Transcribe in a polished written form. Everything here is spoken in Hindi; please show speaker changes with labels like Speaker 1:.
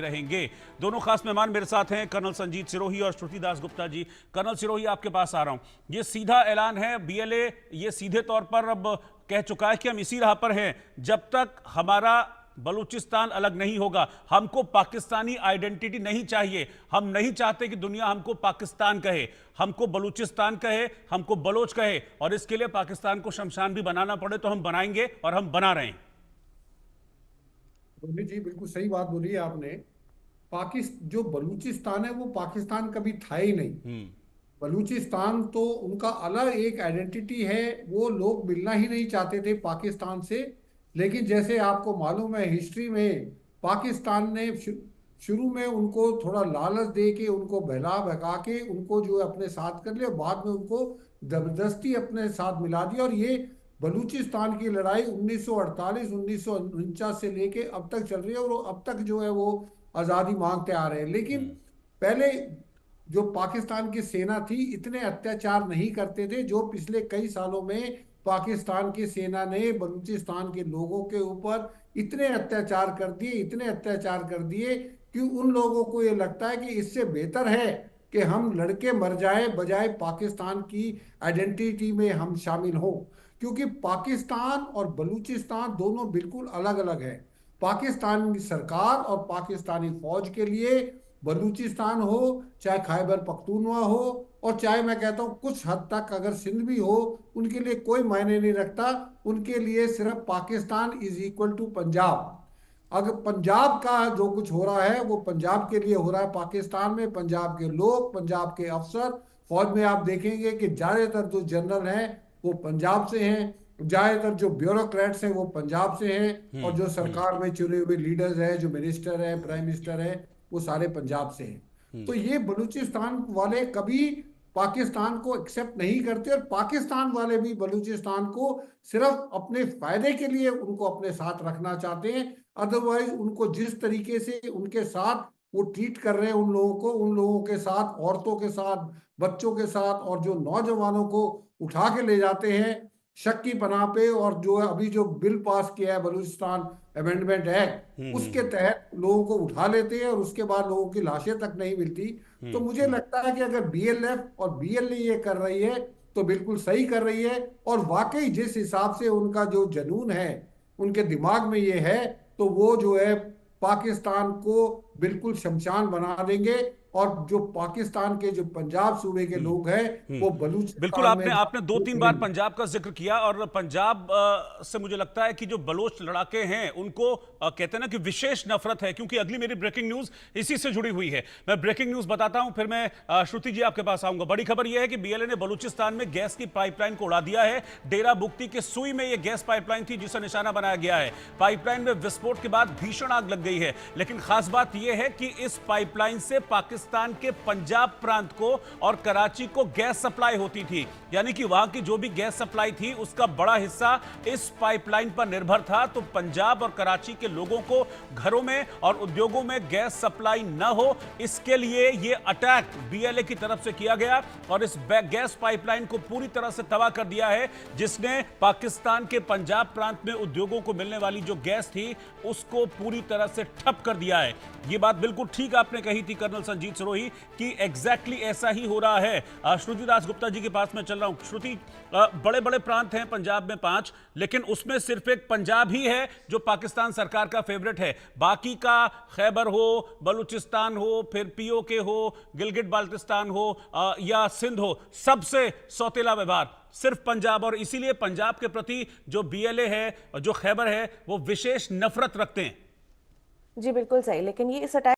Speaker 1: रहेंगे। दोनों खास मेहमान मेरे साथ हैं, कर्नल संजीत सिरोही और श्रुति दासगुप्ता जी। कर्नल सिरोही, आपके पास आ रहा हूं। ये सीधा ऐलान है, बीएलए ये सीधे तौर पर अब कह चुका है कि हम इसी राह पर हैं जब तक हमारा बलूचिस्तान अलग नहीं होगा। हमको पाकिस्तानी आइडेंटिटी नहीं चाहिए। हम नहीं चाहते कि दुनिया हमको पाकिस्तान कहे, हमको बलूचिस्तान कहे, हमको बलोच कहे, और इसके लिए पाकिस्तान को शमशान भी बनाना पड़े तो हम बनाएंगे, और हम बना रहे हैं।
Speaker 2: रोहित जी, बिल्कुल सही बात बोली है आपने। जो बलूचिस्तान है वो पाकिस्तान कभी था ही नहीं। बलूचिस्तान तो उनका अलग एक आइडेंटिटी है, वो लोग मिलना ही नहीं चाहते थे पाकिस्तान से। लेकिन जैसे आपको मालूम है, हिस्ट्री में पाकिस्तान ने शुरू में उनको थोड़ा लालच दे के, उनको बहला भगा के उनको जो है अपने साथ कर लिया, बाद में उनको जबरदस्ती अपने साथ मिला दिया। और ये बलूचिस्तान की लड़ाई 1948 1949 से लेके अब तक चल रही है, और अब तक जो है वो आज़ादी मांगते आ रहे हैं। लेकिन पहले जो पाकिस्तान की सेना थी, इतने अत्याचार नहीं करते थे जो पिछले कई सालों में पाकिस्तान की सेना ने बलूचिस्तान के लोगों के ऊपर इतने अत्याचार कर दिए, इतने अत्याचार कर दिए कि उन लोगों को ये लगता है कि इससे बेहतर है कि हम लड़के मर जाए, बजाय पाकिस्तान की आइडेंटिटी में हम शामिल हों। क्योंकि पाकिस्तान और बलूचिस्तान दोनों बिल्कुल अलग अलग है। पाकिस्तानी सरकार और पाकिस्तानी फौज के लिए बलूचिस्तान हो, चाहे खैबर पख्तूनवा हो, और चाहे मैं कहता हूँ कुछ हद तक अगर सिंध भी हो, उनके लिए कोई मायने नहीं रखता। उनके लिए सिर्फ Pakistan is equal to Punjab. अगर पंजाब का जो कुछ हो रहा है वो पंजाब के लिए हो रहा है। पाकिस्तान में पंजाब के लोग, पंजाब के अफसर, फौज में आप देखेंगे कि ज्यादातर जो जनरल हैं वो पंजाब से हैं, ज्यादातर जो ब्यूरोक्रेट्स हैं वो पंजाब से हैं, और जो सरकार में चुने हुए लीडर्स हैं, जो मिनिस्टर हैं, प्राइम मिनिस्टर हैं, वो सारे पंजाब से हैं। तो ये बलूचिस्तान वाले कभी पाकिस्तान को एक्सेप्ट नहीं करते, और पाकिस्तान वाले भी बलूचिस्तान को सिर्फ अपने फायदे के लिए उनको अपने साथ रखना चाहते हैं। अदरवाइज उनको जिस तरीके से उनके साथ वो ट्रीट कर रहे हैं, उन लोगों को, उन लोगों के साथ, औरतों के साथ, बच्चों के साथ, और जो नौजवानों को उठा के ले जाते हैं शक की पनाह पे, और जो है अभी जो बिल पास किया है बलूचिस्तान अमेंडमेंट एक्ट, उसके तहत लोगों को उठा लेते हैं और उसके बाद लोगों की लाशें तक नहीं मिलती। तो मुझे लगता है कि अगर बीएलएफ और बीएलए ये कर रही है तो बिल्कुल सही कर रही है। और वाकई जिस हिसाब से उनका जो जुनून है, उनके दिमाग में ये है, तो वो जो है पाकिस्तान को बिल्कुल शमशान बना देंगे। और जो पाकिस्तान के जो पंजाब सूबे के लोग हैं वो
Speaker 1: बिल्कुल।
Speaker 2: बलूचिस्तान में
Speaker 1: आपने आपने दो तीन बार पंजाब का जिक्र किया, और पंजाब से मुझे लगता है कि जो बलोच लड़ाके हैं उनको कहते हैं ना कि विशेष नफरत है, क्योंकि अगली मेरी ब्रेकिंग न्यूज इसी से जुड़ी हुई है। मैं ब्रेकिंग न्यूज बताता हूं, फिर मैं श्रुति जी आपके पास आऊंगा। बड़ी खबर यह है कि बीएलए ने बलूचिस्तान में गैस की पाइपलाइन को उड़ा दिया है। डेरा बुगती के सुई में यह गैस पाइपलाइन थी जिसे निशाना बनाया गया है। पाइपलाइन में विस्फोट के बाद भीषण आग लग गई है, लेकिन खास बात यह है कि इस पाइपलाइन से पाकिस्तान के पंजाब प्रांत को और कराची को गैस सप्लाई होती थी, यानी कि वहां की जो भी गैस सप्लाई थी उसका बड़ा हिस्सा इस पाइपलाइन पर निर्भर था। तो पंजाब और कराची के लोगों को घरों में और उद्योगों में गैस सप्लाई न हो, इसके लिए यह अटैक बीएलए की तरफ से किया गया, और इस गैस पाइपलाइन को पूरी तरह से तबाह कर दिया है, जिसने पाकिस्तान के पंजाब प्रांत में उद्योगों को मिलने वाली जो गैस थी उसको पूरी तरह से ठप कर दिया है। यह बात बिल्कुल ठीक आपने कही थी कर्नल संजीत सिरोही कि एग्जैक्टली ऐसा ही हो रहा है। श्रुति दासगुप्ता जी के पास मैं चल रहा हूं। श्रुति, बड़े बड़े प्रांत हैं पंजाब में 5, लेकिन उसमें सिर्फ एक पंजाब ही है जो पाकिस्तान सरकार का फेवरेट है। बाकी का खैबर हो, बलूचिस्तान हो, फिर पीओके हो, गिलगिट बाल्टिस्तान हो या सिंध हो, सबसे सौतेला व्यवहार सिर्फ पंजाब। और इसीलिए पंजाब के प्रति जो बीएलए है, जो खैबर है, वो विशेष नफरत रखते हैं।
Speaker 3: जी बिल्कुल सही, लेकिन ये इस अटैक